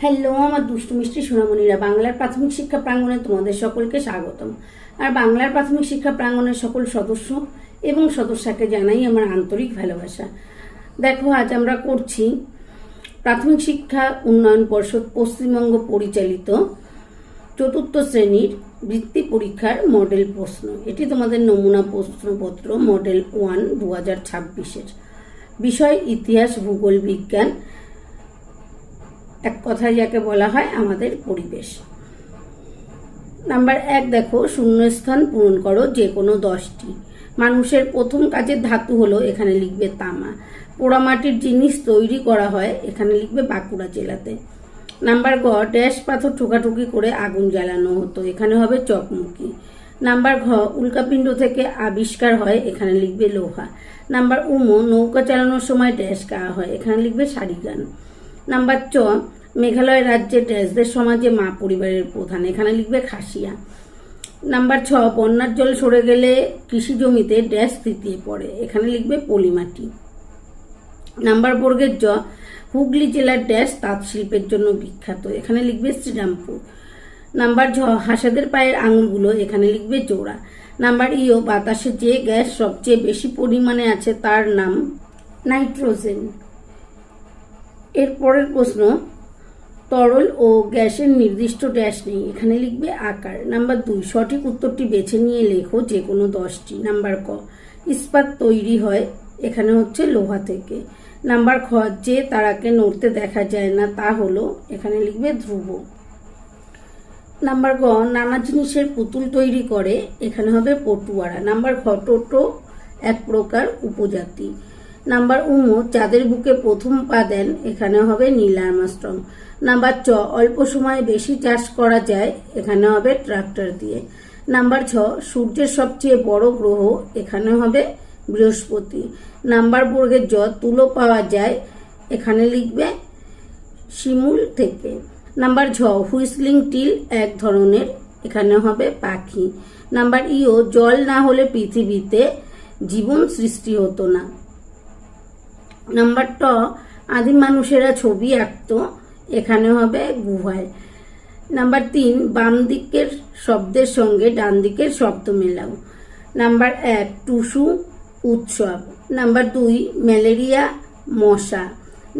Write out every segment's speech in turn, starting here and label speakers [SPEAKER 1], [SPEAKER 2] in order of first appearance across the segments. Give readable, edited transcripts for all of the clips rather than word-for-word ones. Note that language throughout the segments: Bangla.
[SPEAKER 1] হ্যালো আমার দুষ্টু মিষ্টি সোনামণিরা, বাংলার প্রাথমিক শিক্ষা প্রাঙ্গণে তোমাদের সকলকে স্বাগতম। আর বাংলার প্রাথমিক শিক্ষা প্রাঙ্গণের সকল সদস্য এবং সদস্যকে জানাই আমার আন্তরিক ভালোবাসা। দেখো, আজ আমরা করছি প্রাথমিক শিক্ষা উন্নয়ন পর্ষদ পশ্চিমবঙ্গ পরিচালিত চতুর্থ শ্রেণীর বৃত্তি পরীক্ষার মডেল প্রশ্ন। এটি তোমাদের নমুনা প্রশ্নপত্র মডেল 1 2026-এর। বিষয় ইতিহাস, ভূগোল, বিজ্ঞান, এক কথায় যাকে বলা হয় আমাদের পরিবেশ। নাম্বার 1 দেখো, শূন্যস্থান পূরণ করো যে কোনো 10টি। মানুষের প্রথম কাজের ধাতু হলো, এখানে লিখবে তামা। পোড়ামাটির জিনিস তৈরি করা হয়, এখানে লিখবে বাঁকুড়া জেলাতে। নাম্বার গ, ড্যাশ পাথর ঠোকাঠুকি করে আগুন জ্বালানো হতো, এখানে হবে চকমকি। নাম্বার ঘ, উল্কাপিণ্ড থেকে আবিষ্কার হয়, এখানে লিখবে লোহা। নাম্বার উম, নৌকা চালানোর সময় ড্যাশ গাওয়া হয়, এখানে লিখবে সারি গান। নাম্বার চ, মেঘালয় রাজ্যের ড্যাশদের সমাজে মা পরিবারের প্রধান, এখানে লিখবে খাসিয়া। নাম্বার ছ, বন্যার জল সরে গেলে কৃষি জমিতে ড্যাশ তৃতীয় পড়ে, এখানে লিখবে পলিমাটি। নাম্বার বর্গের জ, হুগলি জেলার ড্যাশ তাঁত শিল্পের জন্য বিখ্যাত, এখানে লিখবে শ্রীরামপুর। নাম্বার ঝ, হাঁসেদের পায়ের আঙুলগুলো, এখানে লিখবে জোড়া। নাম্বার ইও, বাতাসে যে গ্যাস সবচেয়ে বেশি পরিমাণে আছে তার নাম নাইট্রোজেন। এর পরের প্রশ্ন, তরল ও গ্যাসের নির্দিষ্ট ড্যাশ নেই, এখানে লিখবে আকার। নাম্বার 2, সঠিক উত্তরটি বেছে নিয়ে লেখো যে কোনো 10টি। নাম্বার ক, ইস্পাত তৈরি হয়, এখানে হচ্ছে লোহা থেকে। নাম্বার খ, যে তারাকে নড়তে দেখা যায় না তা হলো, এখানে লিখবে ধ্রুব। নাম্বার গ, নানা জিনিসের পুতুল তৈরি করে, এখানে হবে পটুয়ারা। নাম্বার খ, টোটো এক প্রকার উপজাতি। নাম্বার উম, চাঁদের বুকে প্রথম পা দেন, এখানে হবে নীল আর্মস্ট্রং। নাম্বার চ, অল্প সময়ে বেশি চাষ করা যায়, এখানে হবে ট্রাক্টর দিয়ে। নাম্বার ছ, সূর্যের সবচেয়ে বড় গ্রহ, এখানে হবে বৃহস্পতি। নাম্বার বর্গের জ, তুলো পাওয়া যায়, এখানে লিখবে শিমুল থেকে। নাম্বার ঝ, হুইসলিং টিল এক ধরনের, এখানে হবে পাখি। নাম্বার ইও, জল না হলে পৃথিবীতে জীবন সৃষ্টি হতো না। নাম্বার ট, আদিম মানুষেরা ছবি আঁকতো, এখানে হবে গুহায়। নাম্বার 3, বাম দিকের শব্দের সঙ্গে ডান দিকের শব্দ মেলাও। নাম্বার 1, টুসু উৎসব। নাম্বার 2, ম্যালেরিয়া মশা।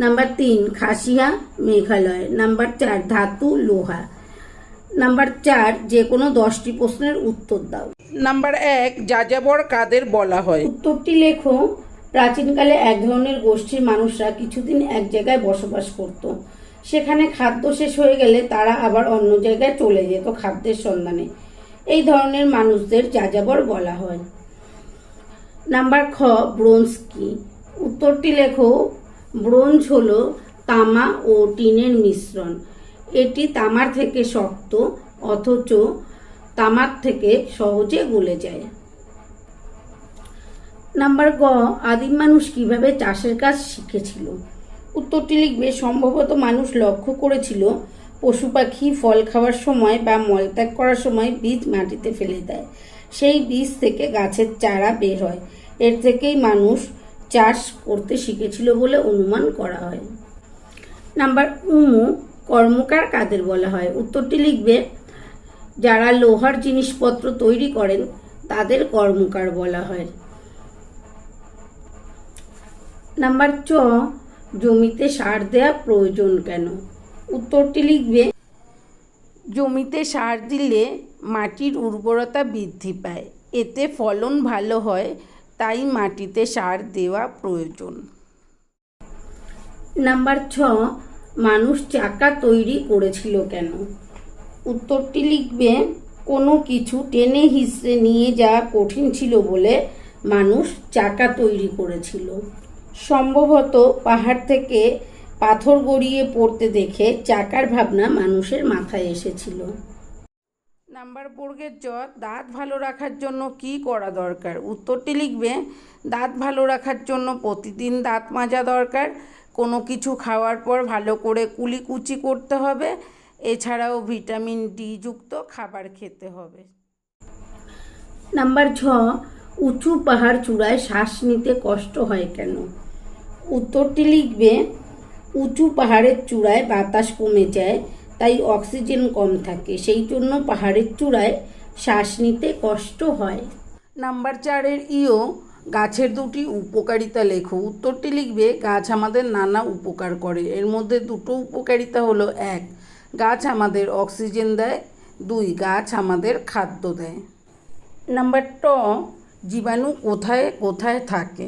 [SPEAKER 1] নাম্বার 3, খাসিয়া মেঘালয়। নাম্বার 4, ধাতু লোহা। নাম্বার 4, যে কোনো 10টি প্রশ্নের উত্তর দাও।
[SPEAKER 2] নাম্বার 1, যাযাবর কাদের বলা হয়?
[SPEAKER 1] উত্তরটি লেখো। প্রাচীনকালে এক ধরনের গোষ্ঠীর মানুষরা কিছুদিন এক জায়গায় বসবাস করত। সেখানে খাদ্য শেষ হয়ে গেলে তারা আবার অন্য জায়গায় চলে যেত খাদ্যের সন্ধানে। এই ধরনের মানুষদের যাযাবর বলা হয়। নাম্বার খ, ব্রোঞ্জ কি? উত্তরটি লেখো। ব্রোঞ্জ হলো তামা ও টিনের মিশ্রণ। এটি তামার থেকে শক্ত, অথচ তামার থেকে সহজে গলে যায়। নাম্বার গ, আদিম মানুষ কিভাবে চাষের কাজ শিখেছিল? উত্তরটি লিখবে, সম্ভবত মানুষ লক্ষ্য করেছিল পশু পাখি ফল খাওয়ার সময় বা মলত্যাগ করার সময় বীজ মাটিতে ফেলে দেয়, সেই বীজ থেকে গাছের চারা বের হয়। এর থেকেই মানুষ চাষ করতে শিখেছিল বলে অনুমান করা হয়। নাম্বার উম, কর্মকার কাদের বলা হয়? উত্তরটি লিখবে, যারা লোহার জিনিসপত্র তৈরি করেন তাদের কর্মকার বলা হয়। নাম্বার চ, জমিতে সার দেওয়া প্রয়োজন কেন? উত্তরটি লিখবে, জমিতে সার দিলে মাটির উর্বরতা বৃদ্ধি পায়, এতে ফলন ভালো হয়, তাই মাটিতে সার দেওয়া প্রয়োজন। নাম্বার ছ, মানুষ চাকা তৈরি করেছিল কেন? উত্তরটি লিখবে, কোনো কিছু টেনে হিঁচড়ে নিয়ে যাওয়া কঠিন ছিল বলে মানুষ চাকা তৈরি করেছিল। সম্ভবত পাহাড় থেকে পাথর গড়িয়ে পড়তে দেখে চাকার ভাবনা মানুষের মাথায় এসেছিল। নাম্বার বর্গের জ, দাঁত ভালো রাখার জন্য কি করা দরকার? উত্তরটি লিখবে, দাঁত ভালো রাখার জন্য প্রতিদিন দাঁত মাজা দরকার, কোনো কিছু খাওয়ার পর ভালো করে কুলিকুচি করতে হবে, এছাড়াও ভিটামিন ডি যুক্ত খাবার খেতে হবে। নাম্বার ছ, উঁচু পাহাড় চূড়ায় শ্বাস নিতে কষ্ট হয় কেন? উত্তরটি লিখবে, উঁচু পাহাড়ের চূড়ায় বাতাস কমে যায়, তাই অক্সিজেন কম থাকে, সেই জন্য পাহাড়ের চূড়ায় শ্বাস নিতে কষ্ট হয়।
[SPEAKER 2] নাম্বার 4-এর গাছের দুটি উপকারিতা লেখো। উত্তরটি লিখবে গাছ আমাদের নানা উপকার করে। এর মধ্যে দুটো উপকারিতা হলো: 1, গাছ আমাদের অক্সিজেন দেয়, 2, গাছ আমাদের খাদ্য দেয়। নাম্বার জীবাণু কোথায় কোথায় থাকে?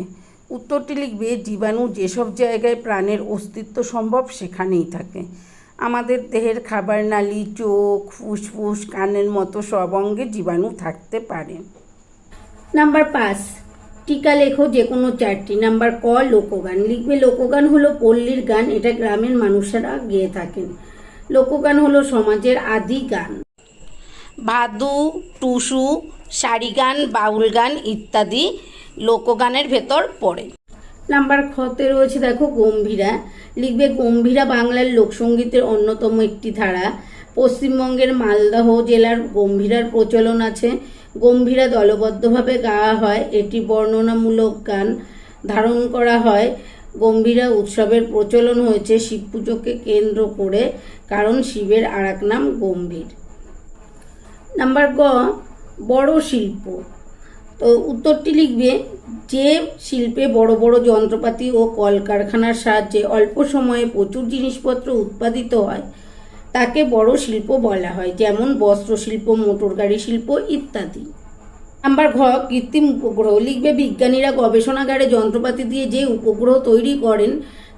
[SPEAKER 2] উত্তরটি লিখবে জীবাণু যেসব জায়গায় প্রাণের অস্তিত্ব সম্ভব সেখানেই থাকে। আমাদের দেহের খাবার নালী, চোখ, ফুসফুস, কানের মতো সব অঙ্গে জীবাণু থাকতে পারে।
[SPEAKER 1] নাম্বার 5, টিকা লেখো যে কোনো 4টি। নাম্বার লোকগান লিখবে। লোকগান হলো পল্লীর গান, এটা গ্রামের মানুষেরা গেয়ে থাকেন। লোকগান হলো সমাজের আদি গান। ভাদু, টুসু, সারি গান, বাউল গান ইত্যাদি লোকগানের ভেতর পড়ে। নাম্বার তে রয়েছে দেখো গম্ভীরা লিখবে। গম্ভীরা বাংলার লোকসঙ্গীতের অন্যতম একটি ধারা। পশ্চিমবঙ্গের মালদহ জেলার গম্ভীরার প্রচলন আছে। গম্ভীরা দলবদ্ধভাবে গাওয়া হয়, এটি বর্ণনামূলক গান ধারণ করা হয়। গম্ভীরা উৎসবের প্রচলন হয়েছে শিব পুজোকে কেন্দ্র করে, কারণ শিবের আরেক নাম গম্ভীর। নাম্বার বড় শিল্প। তো উত্তরটি লিখবে যে শিল্পে বড় বড় যন্ত্রপাতি ও কলকারখানার সাহায্যে অল্প সময়ে প্রচুর জিনিসপত্র উৎপাদিত হয় তাকে বড় শিল্প বলা হয়, যেমন বস্ত্রশিল্প, মোটরগাড়ি শিল্প ইত্যাদি। নাম্বার কৃত্রিম উপগ্রহ লিখবে। বিজ্ঞানীরা গবেষণাগারে যন্ত্রপাতি দিয়ে যে উপগ্রহ তৈরি করেন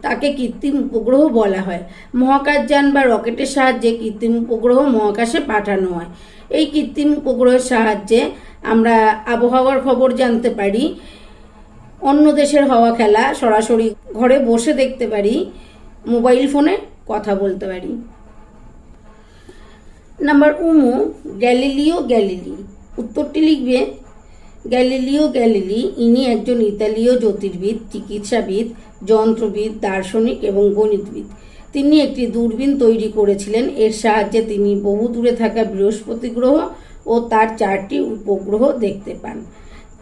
[SPEAKER 1] তাকে কৃত্রিম উপগ্রহ বলা হয়। মহাকাশযান বা রকেটের সাহায্যে কৃত্রিম উপগ্রহ মহাকাশে পাঠানো হয়। এই কৃত্রিম উপগ্রহের সাহায্যে আমরা আবহাওয়ার খবর জানতে পারি, অন্য দেশের হাওয়া খেলা সরাসরি ঘরে বসে দেখতে পারি, মোবাইল ফোনে কথা বলতে পারি। Number Galileo Galilei. উত্তরটি লিখবে গ্যালিলিও গ্যালিলি ইনি একজন ইতালীয় জ্যোতির্বিদ, চিকিৎসাবিদ, যন্ত্রবিদ, দার্শনিক এবং গণিতবিদ। তিনি একটি দূরবীন তৈরি করেছিলেন। এর সাহায্যে তিনি বহু দূরে থাকা বৃহস্পতি গ্রহ ও তার 4টি উপগ্রহ দেখতে পান।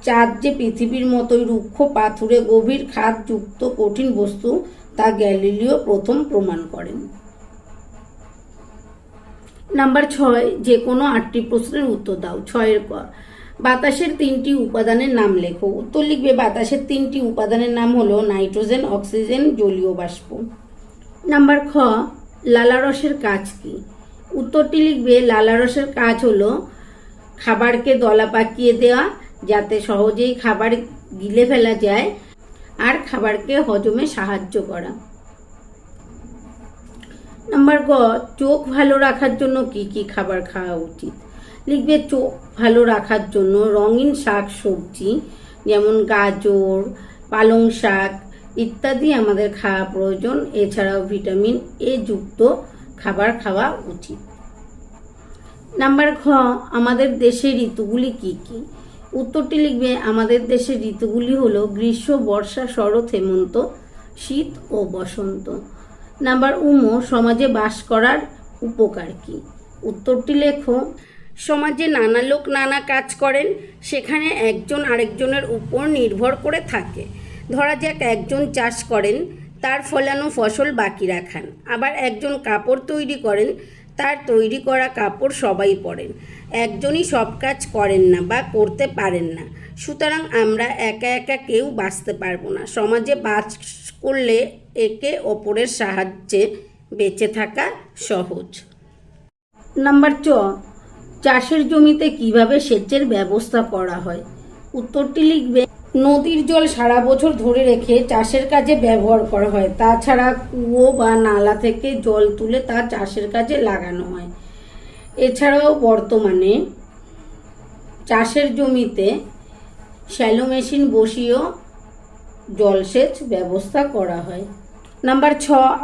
[SPEAKER 1] চাঁদ যে পৃথিবীর মতোই রুক্ষ, পাথুরে, গভীর খাদযুক্ত কঠিন বস্তু তা গ্যালিলিও প্রথম প্রমাণ করেন। নাম্বার 6, যে কোনো 8টি প্রশ্নের উত্তর দাও। 6 বাতাসের 3টি উপাদানের নাম লেখো। উত্তর লিখবে বাতাসের 3টি উপাদানের নাম হলো নাইট্রোজেন, অক্সিজেন, জলীয় বাষ্প। নাম্বার লালারসের কাজ কি? উত্তরটি লিখবে লালারসের কাজ হলো খাবারকে দলা পাকিয়ে দেওয়া, যাতে সহজেই খাবার গিলে ফেলা যায়, আর খাবারকে হজমে সাহায্য করা। নাম্বার চোখ ভালো রাখার জন্য কি কি খাবার খাওয়া উচিত? লিখবে চোখ ভালো রাখার জন্য রঙিন শাক সবজি যেমন গাজর, পালং শাক ইত্যাদি আমাদের খাওয়া প্রয়োজন। এছাড়াও ভিটামিন এ যুক্ত খাবার খাওয়া উচিত। নাম্বার আমাদের দেশের ঋতুগুলি কি কি? উত্তরটি লিখবে আমাদের দেশের ঋতুগুলি হলো গ্রীষ্ম, বর্ষা, শরৎ, হেমন্ত, শীত ও বসন্ত। নাম্বার সমাজে বাস করার উপকার কি? উত্তরটি লেখো সমাজে নানা লোক নানা কাজ করেন, সেখানে একজন আরেকজনের উপর নির্ভর করে থাকে। ধরা যাক একজন চাষ করেন, তার ফলানো ফসল বাকি রাখান। আবার একজন কাপড় তৈরি করেন, তার তৈরি করা কাপড় সবাই পরেন। একজনই সব কাজ করেন না বা করতে পারেন না। সুতরাং আমরা একা একা কেউ বাঁচতে পারবো না। সমাজে বাস করলে একে অপরের সাহায্যে বেঁচে থাকা সহজ। নাম্বার চাষের জমিতে কিভাবে সেচের ব্যবস্থা করা হয়? উত্তরটি লিখবে নদীর জল সারা বছর ধরে রেখে চাষের কাজে ব্যবহার করা হয়। তাছাড়া কুয়ো বা নালা থেকে জল তুলে তা চাষের কাজে লাগানো হয়। এছাড়াও বর্তমানে চাষের জমিতে শ্যালো মেশিন বসিয়েও জলসেচ ব্যবস্থা করা হয়। নাম্বার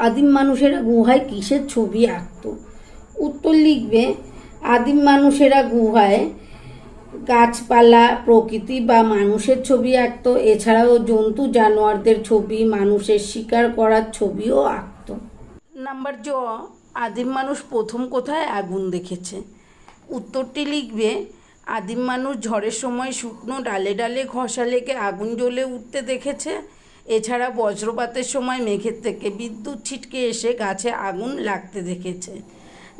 [SPEAKER 1] আদিম মানুষেরা গুহায় কিসের ছবি আঁকত? উত্তর লিখবে আদিম মানুষেরা গুহায় গাছপালা, প্রকৃতি বা মানুষের ছবি আঁকত। এছাড়াও জন্তু জানোয়ারদের ছবি, মানুষের শিকার করার ছবিও আঁকত।
[SPEAKER 2] নাম্বার আদিম মানুষ প্রথম কোথায় আগুন দেখেছে? উত্তরটি লিখবে আদিম মানুষ ঝড়ের সময় শুকনো ডালে ডালে ঘষা লেগে আগুন জ্বলে উঠতে দেখেছে। এছাড়া বজ্রপাতের সময় মেঘের থেকে বিদ্যুৎ ছিটকে এসে গাছে আগুন লাগতে দেখেছে।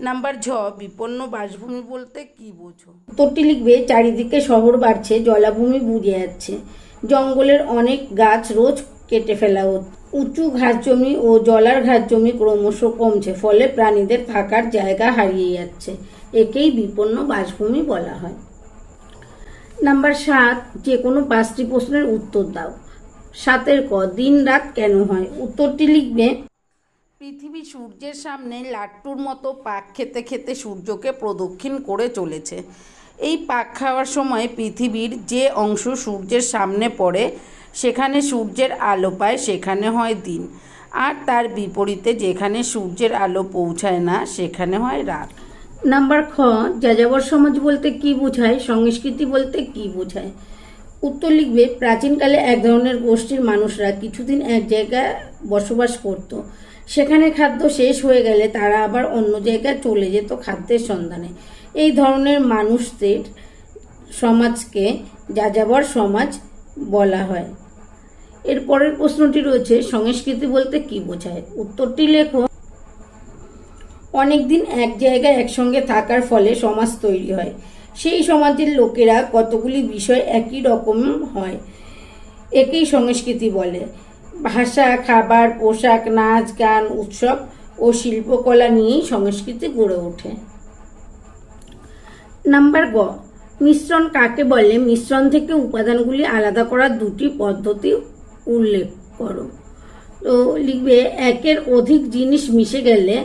[SPEAKER 2] নাম্বার ঝ, বিপন্ন বাসভূমি বলতে কি বোঝো?
[SPEAKER 1] উত্তরটি লিখবে চারিদিকে শহর বাড়ছে, জলাভূমি বুঝে যাচ্ছে। জঙ্গলের অনেক গাছ রোজ কেটে ফেলা হচ্ছে। উঁচু ঘাস জমি ও জলার ঘাস জমি ক্রমশ কমছে, ফলে প্রাণীদের থাকার জায়গা হারিয়ে যাচ্ছে। একেই বিপন্ন বাসভূমি বলা হয়। নাম্বার 7, যে কোনো 5টি প্রশ্নের উত্তর দাও। 7 ক, দিন রাত কেন হয়? উত্তরটি লিখবে
[SPEAKER 2] পৃথিবী সূর্যের সামনে লাট্টুর মতো পাক খেতে খেতে সূর্যকে প্রদক্ষিণ করে চলেছে। এই পাক খাওয়ার সময় পৃথিবীর যে অংশ সূর্যের সামনে পড়ে সেখানে সূর্যের আলো পায়, সেখানে হয় দিন। আর তার বিপরীতে যেখানে সূর্যের আলো পৌঁছায় না সেখানে হয় রাত।
[SPEAKER 1] নাম্বার খ, যাযাবর সমাজ বলতে কি বোঝায়? সংস্কৃতি বলতে কি বোঝায়? উত্তর লিখবে প্রাচীনকালে এক ধরনের গোষ্ঠীর মানুষরা কিছুদিন এক জায়গায় বসবাস করত। সেখানে খাদ্য শেষ হয়ে গেলে তারা আবার অন্য জায়গায় চলে যেত খাদ্যের সন্ধানে। এই ধরনের মানুষদের সমাজকে যাযাবর সমাজ বলা হয়। এর পরের প্রশ্নটি রয়েছে সংস্কৃতি বলতে কি বোঝায়? উত্তরটি লেখো। অনেকদিন এক জায়গায় একসঙ্গে থাকার ফলে সমাজ তৈরি হয়। সেই সমাজের লোকেরা কতগুলি বিষয় একই রকম হয়, একেই সংস্কৃতি বলে। ভাষা, খাবার, পোশাক, নাচ, গান, উৎসব ও শিল্পকলা নিয়েই সংস্কৃতি গড়ে ওঠে। নাম্বার গ, মিশ্রণ কাকে বলে? মিশ্রণ থেকে উপাদানগুলি আলাদা করার 2টি পদ্ধতি উল্লেখ করো। তো লিখবে একের অধিক জিনিস মিশে গেলে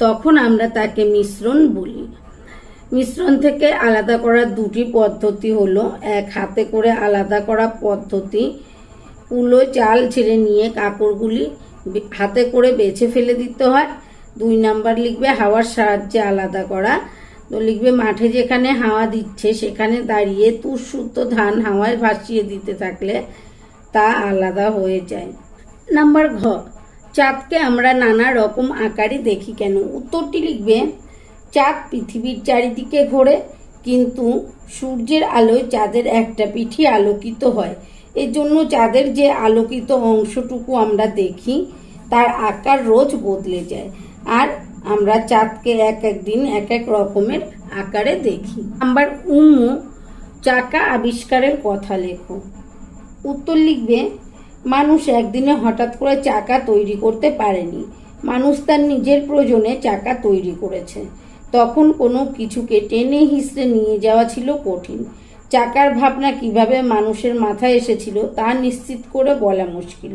[SPEAKER 1] তখন আমরা তাকে মিশ্রণ বলি। মিশ্রণ থেকে আলাদা করার 2টি পদ্ধতি হলো, এক হাতে করে আলাদা করা পদ্ধতি। কুলো চাল ছেড়ে নিয়ে কাপড়গুলি হাতে করে বেছে ফেলে দিতে হয়। 2 নাম্বার লিখবে হাওয়ার সাহায্যে আলাদা করা। তো লিখবে মাঠে যেখানে হাওয়া দিচ্ছে সেখানে দাঁড়িয়ে তুষসুদ্ধ ধান হাওয়ায় ভাসিয়ে দিতে থাকলে তা আলাদা হয়ে যায়। নাম্বার ঘ, চাঁদকে আমরা নানা রকম আকারে দেখি কেন? উত্তরটি লিখবে চাঁদ পৃথিবীর চারিদিকে ঘোরে, কিন্তু সূর্যের আলোয় চাঁদের একটা পিঠই আলোকিত হয়। এর জন্য চাঁদের যে আলোকিত অংশটুকু আমরা দেখি তার আকার রোজ বদলে যায়, আর আমরা চাঁদকে এক এক দিন এক এক রকমের আকারে দেখি। নাম্বার উমু, চাকা আবিষ্কারের কথা লেখো। উত্তর লিখবে মানুষ একদিনে হঠাৎ করে চাকা তৈরি করতে পারেনি। মানুষ তার নিজের প্রয়োজনে চাকা তৈরি করেছে। তখন কোনো কিছুকে টেনে হিঁচড়ে নিয়ে যাওয়া ছিল কঠিন। চাকার ভাবনা কিভাবে মানুষের মাথায় এসেছিল তা নিশ্চিত করে বলা মুশকিল।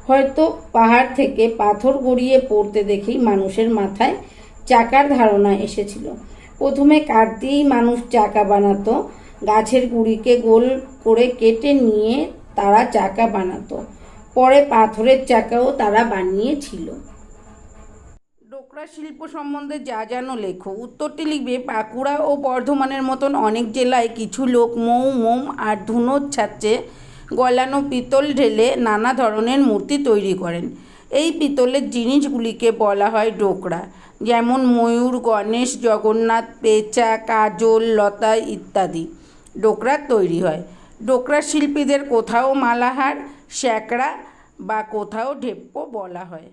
[SPEAKER 1] হয়তো পাহাড় থেকে পাথর গড়িয়ে পড়তে দেখেই মানুষের মাথায় চাকার ধারণা এসেছিল। প্রথমে কাঠ দিয়েই মানুষ চাকা বানাতো। গাছের গুঁড়িকে গোল করে কেটে নিয়ে তারা চাকা বানাতো। পরে পাথরের চাকাও তারা বানিয়েছিল।
[SPEAKER 2] ডোকরা শিল্প সম্বন্ধে যা জানো লেখো। উত্তরটি লিখবে বাঁকুড়া ও বর্ধমানের মতন অনেক জেলায় কিছু লোক মৌ, মোম আর ধুনোর ছাঁচে গলানো পিতল ঢেলে নানা ধরনের মূর্তি তৈরি করেন। এই পিতলের জিনিসগুলিকে বলা হয় ডোকরা, যেমন ময়ূর, গণেশ, জগন্নাথ, পেঁচা, কাজল, লতা ইত্যাদি ডোকরা তৈরি হয়। ডোকরা শিল্পীদের কোথাও মালাহার, স্যাকরা বা কোথাও ঢেপ্প বলা হয়।